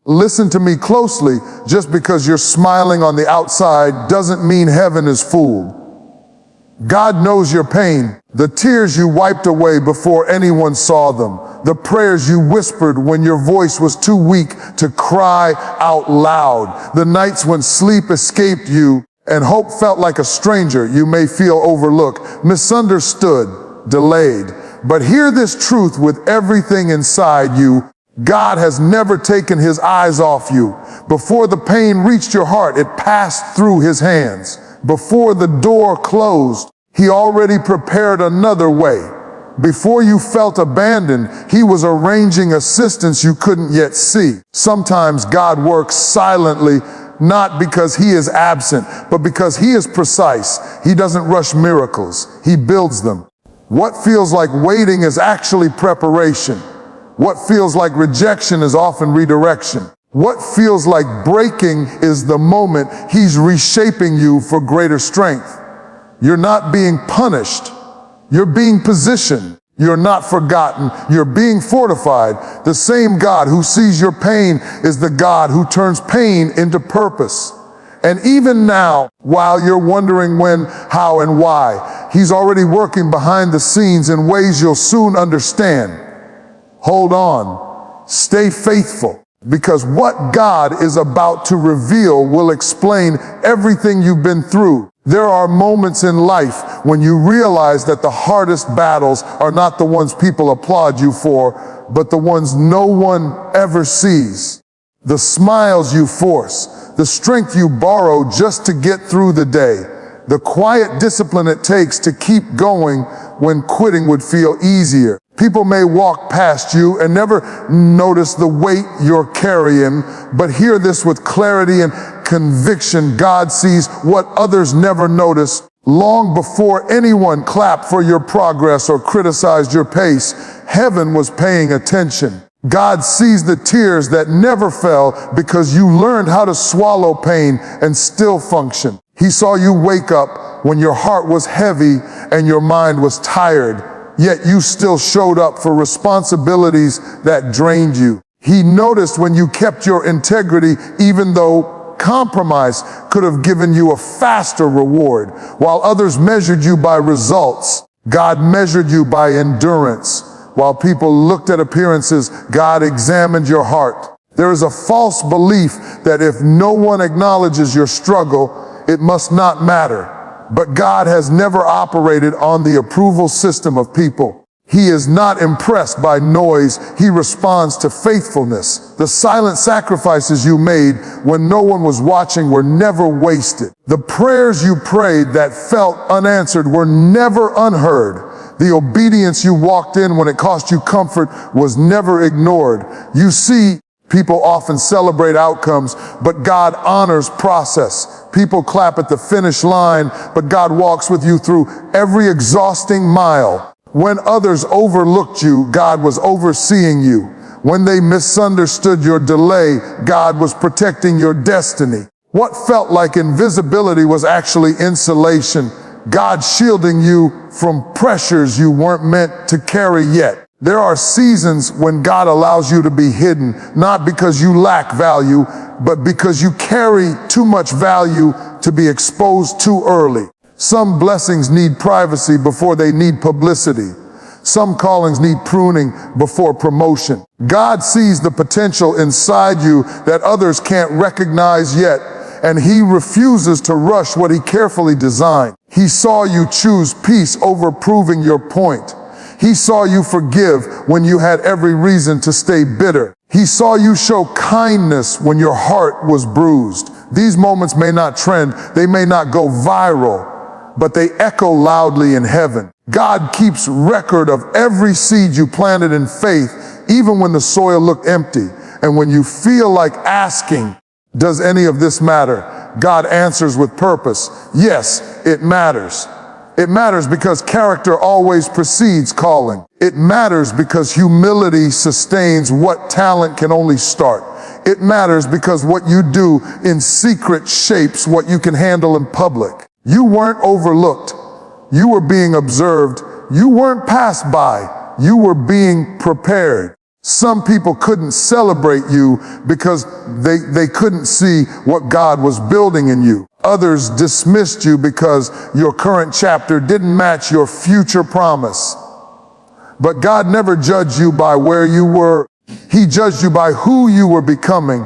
Listen to me closely. Just because you're smiling on the outside doesn't mean heaven is fooled. God knows your pain, the tears you wiped away before anyone saw them, the prayers you whispered when your voice was too weak to cry out loud, the nights when sleep escaped you and hope felt like a stranger. You may feel overlooked, misunderstood, delayed. But hear this truth with everything inside you. God has never taken his eyes off you. Before the pain reached your heart, it passed through his hands. Before the door closed, he already prepared another way. Before you felt abandoned, he was arranging assistance you couldn't yet see. Sometimes God works silently, not because he is absent, but because he is precise. He doesn't rush miracles, he builds them. What feels like waiting is actually preparation. What feels like rejection is often redirection. What feels like breaking is the moment he's reshaping you for greater strength. You're not being punished. You're being positioned. You're not forgotten. You're being fortified. The same God who sees your pain is the God who turns pain into purpose. And even now, while you're wondering when, how, and why, he's already working behind the scenes in ways you'll soon understand. Hold on. Stay faithful. Because what God is about to reveal will explain everything you've been through. There are moments in life when you realize that the hardest battles are not the ones people applaud you for, but the ones no one ever sees. The smiles you force, the strength you borrow just to get through the day, the quiet discipline it takes to keep going when quitting would feel easier. People may walk past you and never notice the weight you're carrying, but hear this with clarity and conviction. God sees what others never notice. Long before anyone clapped for your progress or criticized your pace, heaven was paying attention. God sees the tears that never fell because you learned how to swallow pain and still function. He saw you wake up when your heart was heavy and your mind was tired, yet you still showed up for responsibilities that drained you. He noticed when you kept your integrity, even though compromise could have given you a faster reward. While others measured you by results, God measured you by endurance. While people looked at appearances, God examined your heart. There is a false belief that if no one acknowledges your struggle, it must not matter. But God has never operated on the approval system of people. He is not impressed by noise. He responds to faithfulness. The silent sacrifices you made when no one was watching were never wasted. The prayers you prayed that felt unanswered were never unheard. The obedience you walked in when it cost you comfort was never ignored. You see, people often celebrate outcomes, but God honors process. People clap at the finish line, but God walks with you through every exhausting mile. When others overlooked you, God was overseeing you. When they misunderstood your delay, God was protecting your destiny. What felt like invisibility was actually insulation. God shielding you from pressures you weren't meant to carry yet. There are seasons when God allows you to be hidden, not because you lack value, but because you carry too much value to be exposed too early. Some blessings need privacy before they need publicity. Some callings need pruning before promotion. God sees the potential inside you that others can't recognize yet, and he refuses to rush what he carefully designed. He saw you choose peace over proving your point. He saw you forgive when you had every reason to stay bitter. He saw you show kindness when your heart was bruised. These moments may not trend, they may not go viral, but they echo loudly in heaven. God keeps record of every seed you planted in faith, even when the soil looked empty. And when you feel like asking, does any of this matter? God answers with purpose. Yes, it matters. It matters because character always precedes calling. It matters because humility sustains what talent can only start. It matters because what you do in secret shapes what you can handle in public. You weren't overlooked. You were being observed. You weren't passed by. You were being prepared. Some people couldn't celebrate you because they couldn't see what God was building in you. Others dismissed you because your current chapter didn't match your future promise. But God never judged you by where you were. He judged you by who you were becoming.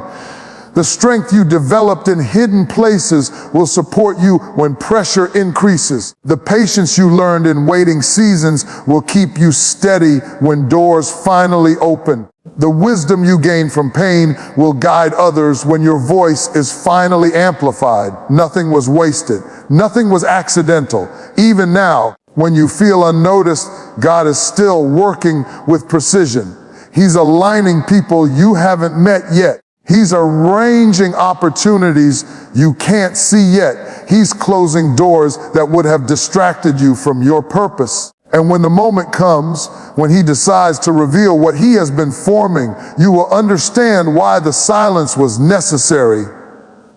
The strength you developed in hidden places will support you when pressure increases. The patience you learned in waiting seasons will keep you steady when doors finally open. The wisdom you gain from pain will guide others when your voice is finally amplified. Nothing was wasted. Nothing was accidental. Even now, when you feel unnoticed, God is still working with precision. He's aligning people you haven't met yet. He's arranging opportunities you can't see yet. He's closing doors that would have distracted you from your purpose. And when the moment comes, when He decides to reveal what He has been forming, you will understand why the silence was necessary.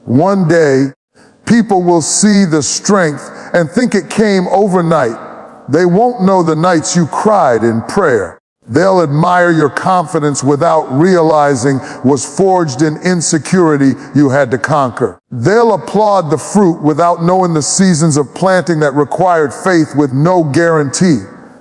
One day, people will see the strength and think it came overnight. They won't know the nights you cried in prayer. They'll admire your confidence without realizing was forged in insecurity you had to conquer. They'll applaud the fruit without knowing the seasons of planting that required faith with no guarantee.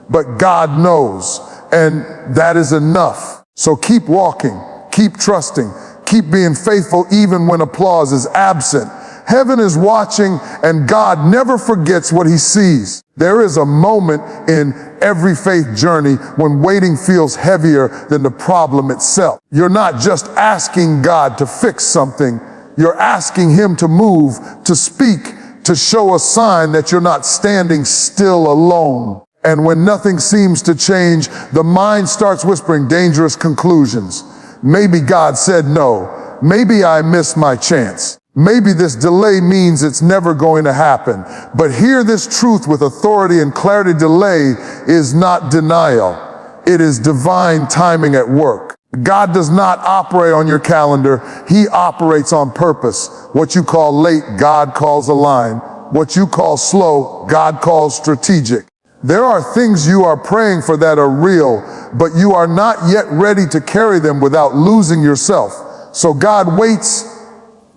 But God knows, and that is enough. So keep walking, keep trusting, keep being faithful even when applause is absent. Heaven is watching, and God never forgets what He sees. There is a moment in every faith journey when waiting feels heavier than the problem itself. You're not just asking God to fix something. You're asking Him to move, to speak, to show a sign that you're not standing still alone. And when nothing seems to change, the mind starts whispering dangerous conclusions. Maybe God said no. Maybe I missed my chance. Maybe this delay means it's never going to happen. But hear this truth with authority and clarity. Delay is not denial. It is divine timing at work. God does not operate on your calendar. He operates on purpose. What you call late, God calls aligned. What you call slow, God calls strategic. There are things you are praying for that are real, but you are not yet ready to carry them without losing yourself. So God waits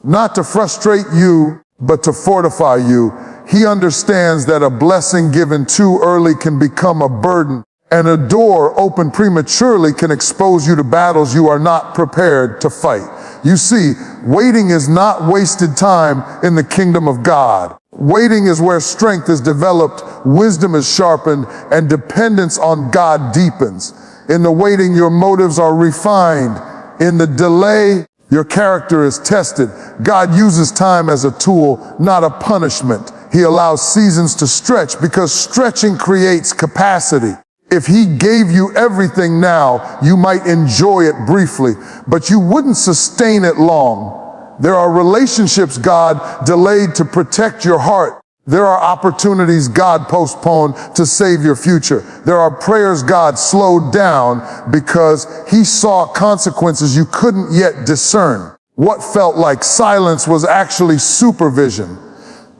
not to frustrate you, but to fortify you. He understands that a blessing given too early can become a burden, and a door opened prematurely can expose you to battles you are not prepared to fight. You see, waiting is not wasted time in the kingdom of God. Waiting is where strength is developed, wisdom is sharpened, and dependence on God deepens. In the waiting, your motives are refined. In the delay, your character is tested. God uses time as a tool, not a punishment. He allows seasons to stretch because stretching creates capacity. If He gave you everything now, you might enjoy it briefly, but you wouldn't sustain it long. There are relationships God delayed to protect your heart. There are opportunities God postponed to save your future. There are prayers God slowed down because He saw consequences you couldn't yet discern. What felt like silence was actually supervision.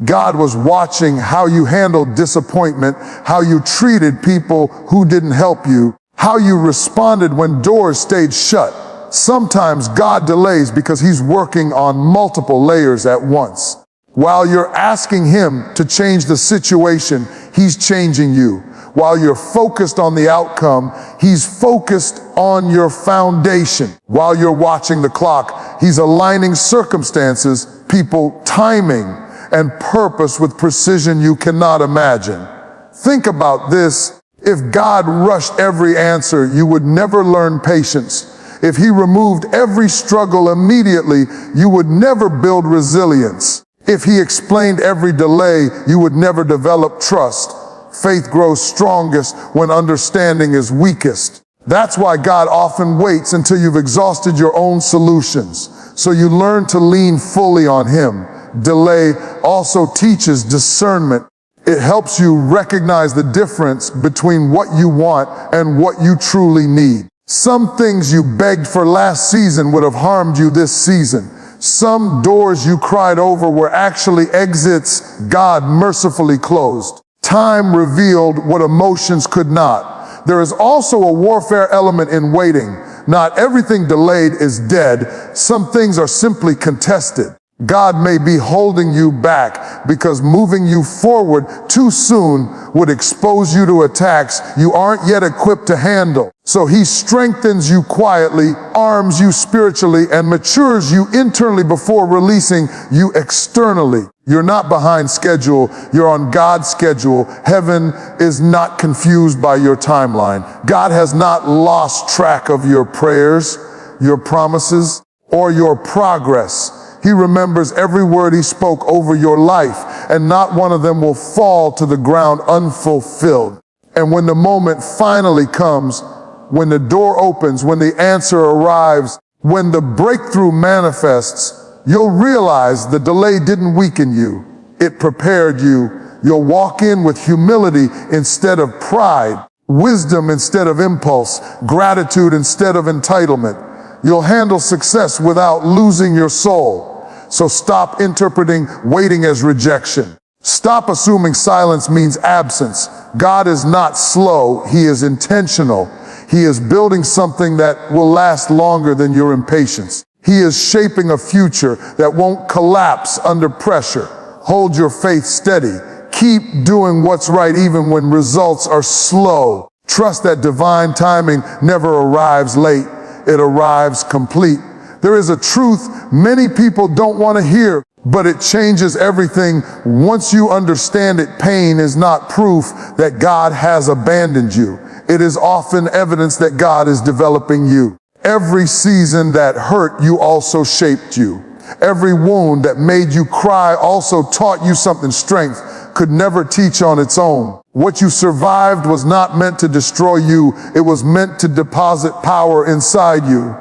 God was watching how you handled disappointment, how you treated people who didn't help you, how you responded when doors stayed shut. Sometimes God delays because He's working on multiple layers at once. While you're asking Him to change the situation, He's changing you. While you're focused on the outcome, He's focused on your foundation. While you're watching the clock, He's aligning circumstances, people, timing, and purpose with precision you cannot imagine. Think about this. If God rushed every answer, you would never learn patience. If He removed every struggle immediately, you would never build resilience. If He explained every delay, you would never develop trust. Faith grows strongest when understanding is weakest. That's why God often waits until you've exhausted your own solutions, so you learn to lean fully on Him. Delay also teaches discernment. It helps you recognize the difference between what you want and what you truly need. Some things you begged for last season would have harmed you this season. Some doors you cried over were actually exits God mercifully closed. Time revealed what emotions could not. There is also a warfare element in waiting. Not everything delayed is dead. Some things are simply contested. God may be holding you back because moving you forward too soon would expose you to attacks you aren't yet equipped to handle. So he strengthens you quietly, arms you spiritually, and matures you internally before releasing you externally. You're not behind schedule, you're on God's schedule. Heaven is not confused by your timeline. God has not lost track of your prayers, your promises, or your progress. He remembers every word he spoke over your life, and not one of them will fall to the ground unfulfilled. And when the moment finally comes, when the door opens, when the answer arrives, when the breakthrough manifests, you'll realize the delay didn't weaken you. It prepared you. You'll walk in with humility instead of pride, wisdom instead of impulse, gratitude instead of entitlement. You'll handle success without losing your soul. So stop interpreting waiting as rejection. Stop assuming silence means absence. God is not slow, he is intentional. He is building something that will last longer than your impatience. He is shaping a future that won't collapse under pressure. Hold your faith steady. Keep doing what's right even when results are slow. Trust that divine timing never arrives late. It arrives complete. There is a truth many people don't want to hear, but it changes everything once you understand it. Pain is not proof that God has abandoned you. It is often evidence that God is developing you. Every season that hurt you also shaped you. Every wound that made you cry also taught you something strength could never teach on its own. What you survived was not meant to destroy you. It was meant to deposit power inside you.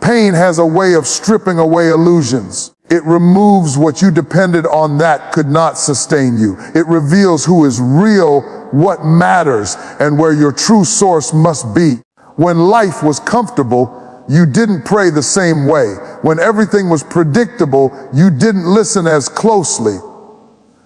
Pain has a way of stripping away illusions. It removes what you depended on that could not sustain you. It reveals who is real, what matters, and where your true source must be. When life was comfortable, you didn't pray the same way. When everything was predictable, you didn't listen as closely.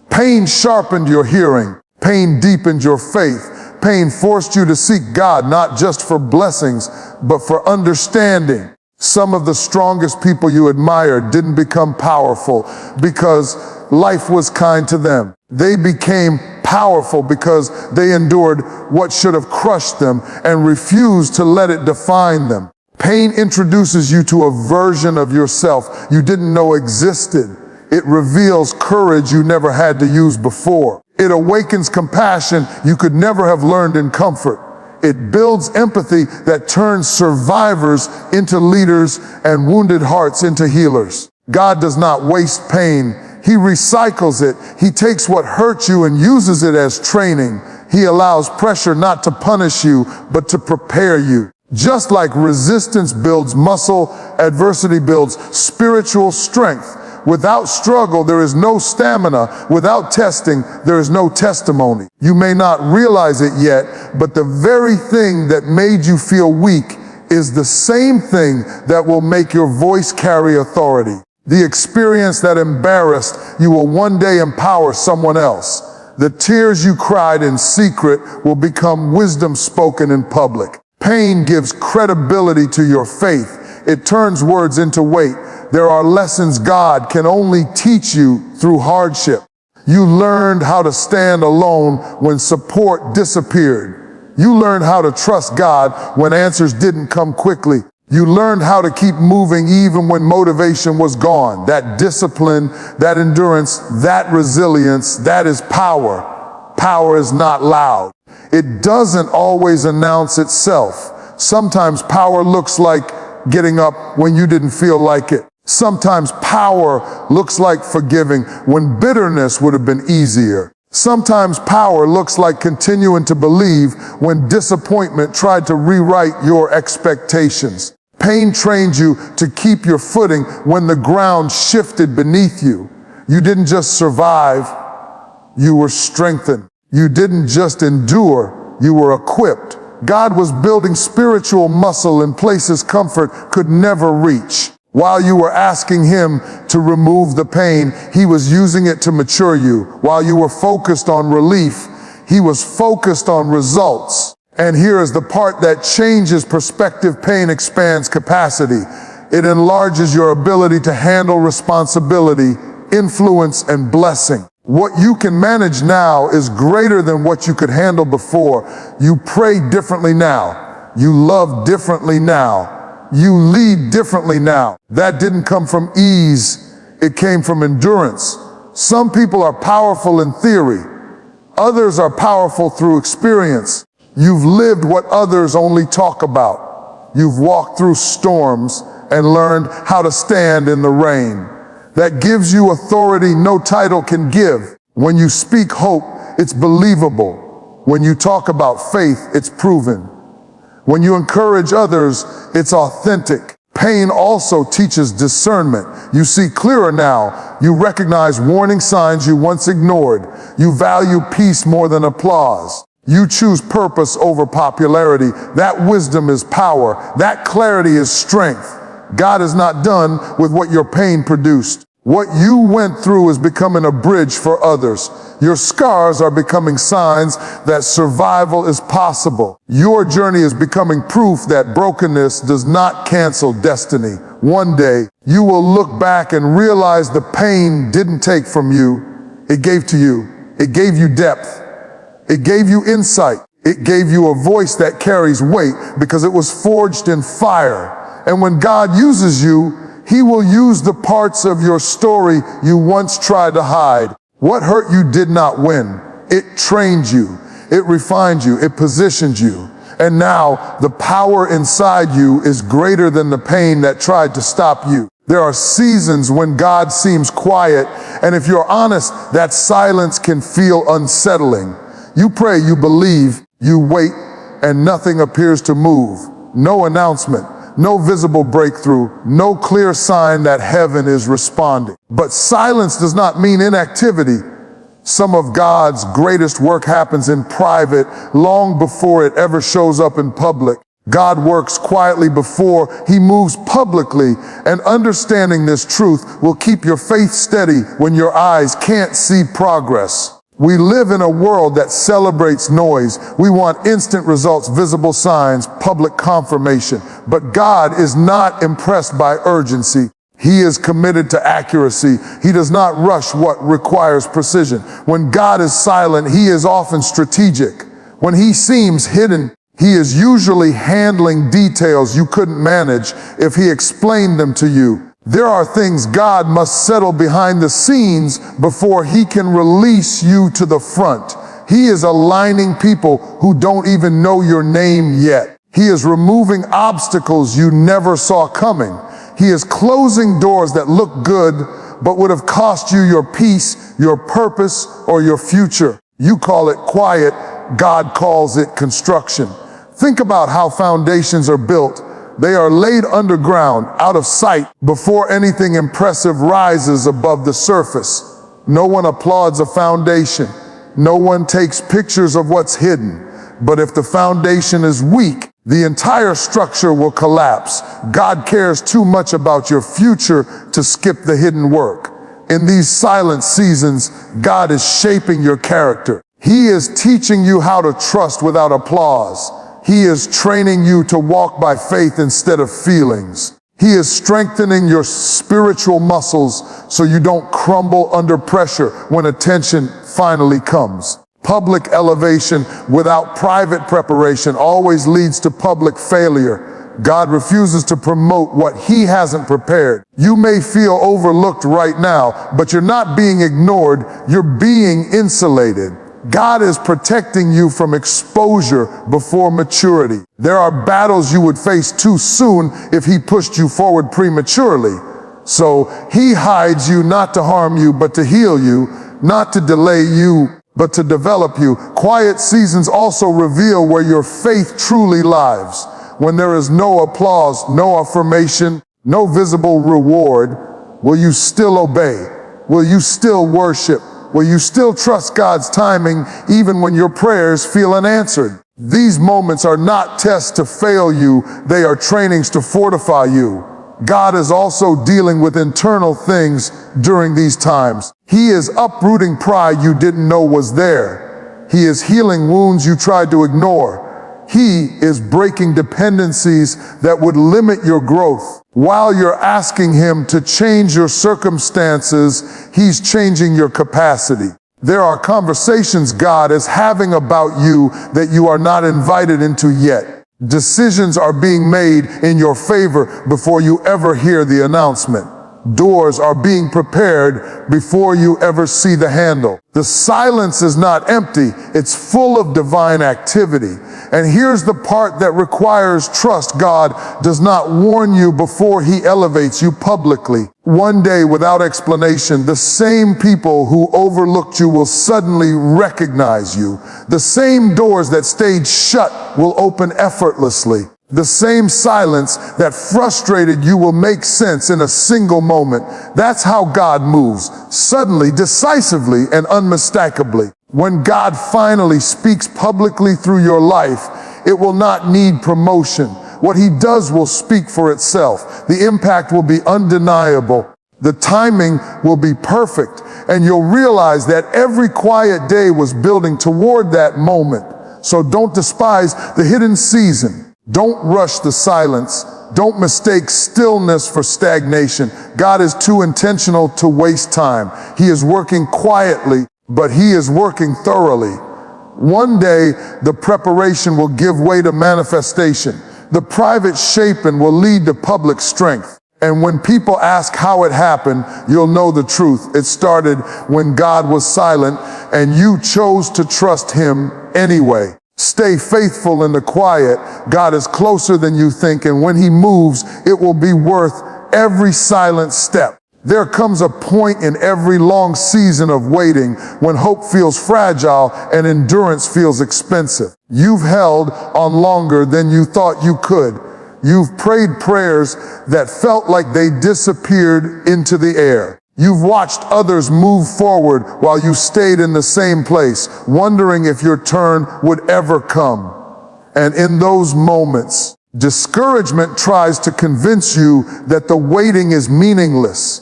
Pain sharpened your hearing. Pain deepened your faith. Pain forced you to seek God, not just for blessings, but for understanding. Some of the strongest people you admired didn't become powerful because life was kind to them. They became powerful because they endured what should have crushed them and refused to let it define them. Pain introduces you to a version of yourself you didn't know existed. It reveals courage you never had to use before. It awakens compassion you could never have learned in comfort. It builds empathy that turns survivors into leaders and wounded hearts into healers. God does not waste pain. He recycles it. He takes what hurt you and uses it as training. He allows pressure not to punish you, but to prepare you. Just like resistance builds muscle, adversity builds spiritual strength. Without struggle, there is no stamina. Without testing, there is no testimony. You may not realize it yet, but the very thing that made you feel weak is the same thing that will make your voice carry authority. The experience that embarrassed you will one day empower someone else. The tears you cried in secret will become wisdom spoken in public. Pain gives credibility to your faith. It turns words into weight. There are lessons God can only teach you through hardship. You learned how to stand alone when support disappeared. You learned how to trust God when answers didn't come quickly. You learned how to keep moving even when motivation was gone. That discipline, that endurance, that resilience, that is power. Power is not loud. It doesn't always announce itself. Sometimes power looks like getting up when you didn't feel like it. Sometimes power looks like forgiving when bitterness would have been easier. Sometimes power looks like continuing to believe when disappointment tried to rewrite your expectations. Pain trained you to keep your footing when the ground shifted beneath you. You didn't just survive, you were strengthened. You didn't just endure, you were equipped. God was building spiritual muscle in places comfort could never reach. While you were asking him to remove the pain, he was using it to mature you. While you were focused on relief, he was focused on results. And here is the part that changes perspective. Pain expands capacity. It enlarges your ability to handle responsibility, influence, and blessing. What you can manage now is greater than what you could handle before. You pray differently now. You love differently now. You lead differently now. That didn't come from ease. It came from endurance. Some people are powerful in theory. Others are powerful through experience. You've lived what others only talk about. You've walked through storms and learned how to stand in the rain. That gives you authority no title can give. When you speak hope, it's believable. When you talk about faith, it's proven. When you encourage others, it's authentic. Pain also teaches discernment. You see clearer now. You recognize warning signs you once ignored. You value peace more than applause. You choose purpose over popularity. That wisdom is power. That clarity is strength. God is not done with what your pain produced. What you went through is becoming a bridge for others. Your scars are becoming signs that survival is possible. Your journey is becoming proof that brokenness does not cancel destiny. One day, you will look back and realize the pain didn't take from you. It gave to you. It gave you depth. It gave you insight. It gave you a voice that carries weight because it was forged in fire. And when God uses you, He will use the parts of your story you once tried to hide. What hurt you did not win. It trained you. It refined you. It positioned you. And now the power inside you is greater than the pain that tried to stop you. There are seasons when God seems quiet, and if you're honest, that silence can feel unsettling. You pray, you believe, you wait, and nothing appears to move. No announcement. No visible breakthrough, no clear sign that heaven is responding. But silence does not mean inactivity. Some of God's greatest work happens in private, long before it ever shows up in public. God works quietly before He moves publicly, and understanding this truth will keep your faith steady when your eyes can't see progress. We live in a world that celebrates noise. We want instant results, visible signs, public confirmation. But God is not impressed by urgency. He is committed to accuracy. He does not rush what requires precision. When God is silent, He is often strategic. When He seems hidden, He is usually handling details you couldn't manage if He explained them to you. There are things God must settle behind the scenes before He can release you to the front. He is aligning people who don't even know your name yet. He is removing obstacles you never saw coming. He is closing doors that look good, but would have cost you your peace, your purpose, or your future. You call it quiet, God calls it construction. Think about how foundations are built. They are laid underground, out of sight, before anything impressive rises above the surface. No one applauds a foundation. No one takes pictures of what's hidden. But if the foundation is weak, the entire structure will collapse. God cares too much about your future to skip the hidden work. In these silent seasons, God is shaping your character. He is teaching you how to trust without applause. He is training you to walk by faith instead of feelings. He is strengthening your spiritual muscles so you don't crumble under pressure when attention finally comes. Public elevation without private preparation always leads to public failure. God refuses to promote what He hasn't prepared. You may feel overlooked right now, but you're not being ignored, you're being insulated. God is protecting you from exposure before maturity. There are battles you would face too soon if He pushed you forward prematurely. So He hides you not to harm you, but to heal you, not to delay you, but to develop you. Quiet seasons also reveal where your faith truly lives. When there is no applause, no affirmation, no visible reward, will you still obey? Will you still worship? Will you still trust God's timing even when your prayers feel unanswered? These moments are not tests to fail you, they are trainings to fortify you. God is also dealing with internal things during these times. He is uprooting pride you didn't know was there. He is healing wounds you tried to ignore. He is breaking dependencies that would limit your growth. While you're asking Him to change your circumstances, He's changing your capacity. There are conversations God is having about you that you are not invited into yet. Decisions are being made in your favor before you ever hear the announcement. Doors are being prepared before you ever see the handle. The silence is not empty, it's full of divine activity. And here's the part that requires trust. God does not warn you before He elevates you publicly. One day, without explanation, the same people who overlooked you will suddenly recognize you. The same doors that stayed shut will open effortlessly. The same silence that frustrated you will make sense in a single moment. That's how God moves, suddenly, decisively, and unmistakably. When God finally speaks publicly through your life, it will not need promotion. What He does will speak for itself. The impact will be undeniable. The timing will be perfect, and you'll realize that every quiet day was building toward that moment. So don't despise the hidden season. Don't rush the silence. Don't mistake stillness for stagnation. God is too intentional to waste time. He is working quietly, but He is working thoroughly. One day, the preparation will give way to manifestation. The private shaping will lead to public strength. And when people ask how it happened, you'll know the truth. It started when God was silent and you chose to trust Him anyway. Stay faithful in the quiet. God is closer than you think, and when He moves, it will be worth every silent step. There comes a point in every long season of waiting when hope feels fragile and endurance feels expensive. You've held on longer than you thought you could. You've prayed prayers that felt like they disappeared into the air. You've watched others move forward while you stayed in the same place, wondering if your turn would ever come. And in those moments, discouragement tries to convince you that the waiting is meaningless.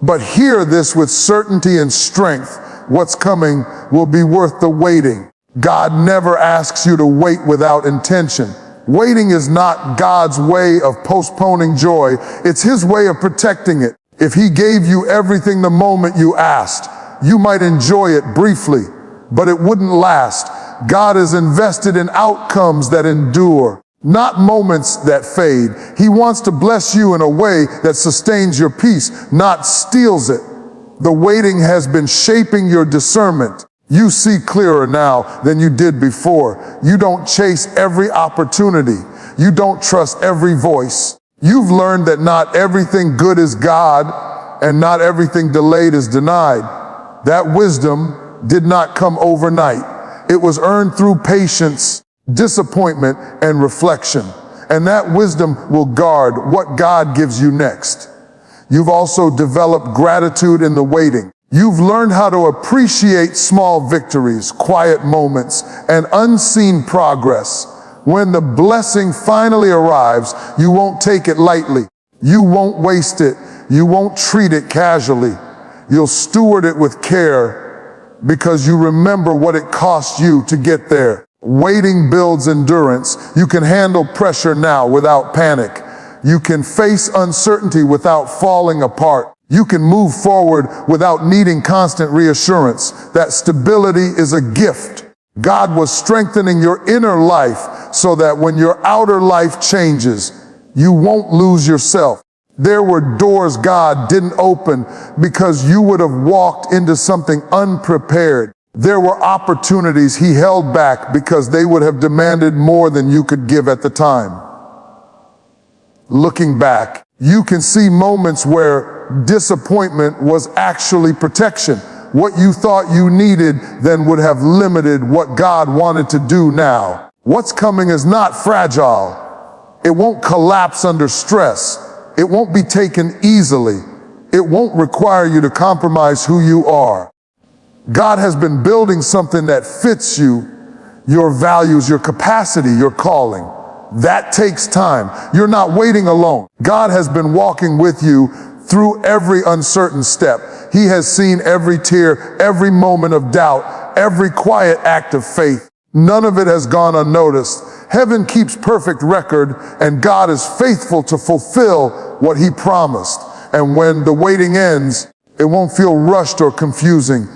But hear this with certainty and strength: what's coming will be worth the waiting. God never asks you to wait without intention. Waiting is not God's way of postponing joy. It's His way of protecting it. If He gave you everything the moment you asked, you might enjoy it briefly, but it wouldn't last. God is invested in outcomes that endure, not moments that fade. He wants to bless you in a way that sustains your peace, not steals it. The waiting has been shaping your discernment. You see clearer now than you did before. You don't chase every opportunity. You don't trust every voice. You've learned that not everything good is God, and not everything delayed is denied. That wisdom did not come overnight. It was earned through patience, disappointment, and reflection. And that wisdom will guard what God gives you next. You've also developed gratitude in the waiting. You've learned how to appreciate small victories, quiet moments, and unseen progress. When the blessing finally arrives, you won't take it lightly. You won't waste it. You won't treat it casually. You'll steward it with care because you remember what it cost you to get there. Waiting builds endurance. You can handle pressure now without panic. You can face uncertainty without falling apart. You can move forward without needing constant reassurance. That stability is a gift. God was strengthening your inner life so that when your outer life changes, you won't lose yourself. There were doors God didn't open because you would have walked into something unprepared. There were opportunities He held back because they would have demanded more than you could give at the time. Looking back, you can see moments where disappointment was actually protection. What you thought you needed then would have limited what God wanted to do now. What's coming is not fragile. It won't collapse under stress. It won't be taken easily. It won't require you to compromise who you are. God has been building something that fits you, your values, your capacity, your calling. That takes time. You're not waiting alone. God has been walking with you through every uncertain step. He has seen every tear, every moment of doubt, every quiet act of faith. None of it has gone unnoticed. Heaven keeps perfect record, and God is faithful to fulfill what he promised. And when the waiting ends, it won't feel rushed or confusing.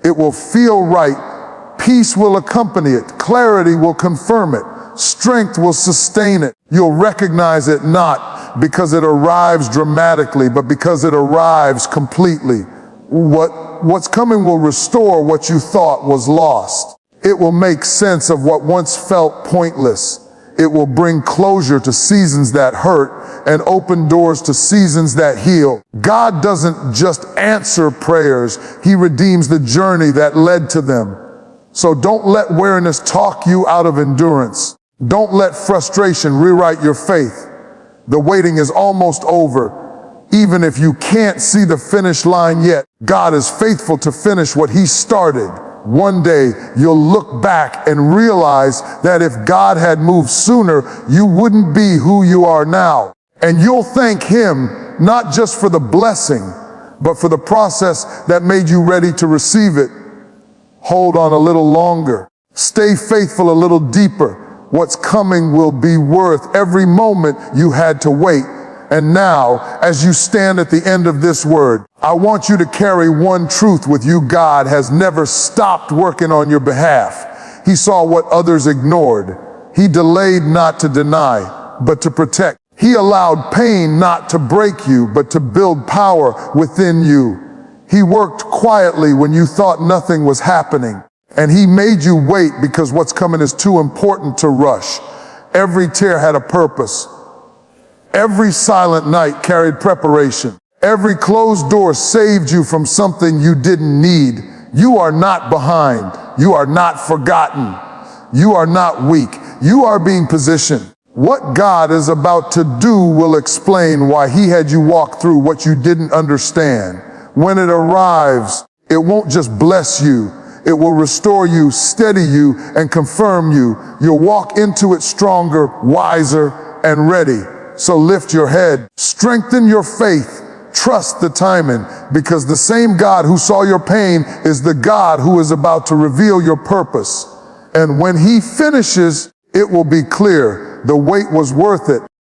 It will feel right. Peace will accompany it. Clarity will confirm it. Strength will sustain it. You'll recognize it not because it arrives dramatically, but because it arrives completely. What's coming will restore what you thought was lost. It will make sense of what once felt pointless. It will bring closure to seasons that hurt and open doors to seasons that heal. God doesn't just answer prayers, he redeems the journey that led to them. So don't let weariness talk you out of endurance. Don't let frustration rewrite your faith. The waiting is almost over. Even if you can't see the finish line yet, God is faithful to finish what he started. One day, you'll look back and realize that if God had moved sooner, you wouldn't be who you are now. And you'll thank him, not just for the blessing, but for the process that made you ready to receive it. Hold on a little longer. Stay faithful a little deeper. What's coming will be worth every moment you had to wait. And now, as you stand at the end of this word, I want you to carry one truth with you. God has never stopped working on your behalf. He saw what others ignored. He delayed not to deny, but to protect. He allowed pain not to break you, but to build power within you. He worked quietly when you thought nothing was happening. And he made you wait because what's coming is too important to rush. Every tear had a purpose. Every silent night carried preparation. Every closed door saved you from something you didn't need. You are not behind. You are not forgotten. You are not weak. You are being positioned. What God is about to do will explain why he had you walk through what you didn't understand. When it arrives, it won't just bless you. It will restore you, steady you, and confirm you. You'll walk into it stronger, wiser, and ready. So lift your head, strengthen your faith, trust the timing, because the same God who saw your pain is the God who is about to reveal your purpose. And when he finishes, it will be clear the wait was worth it.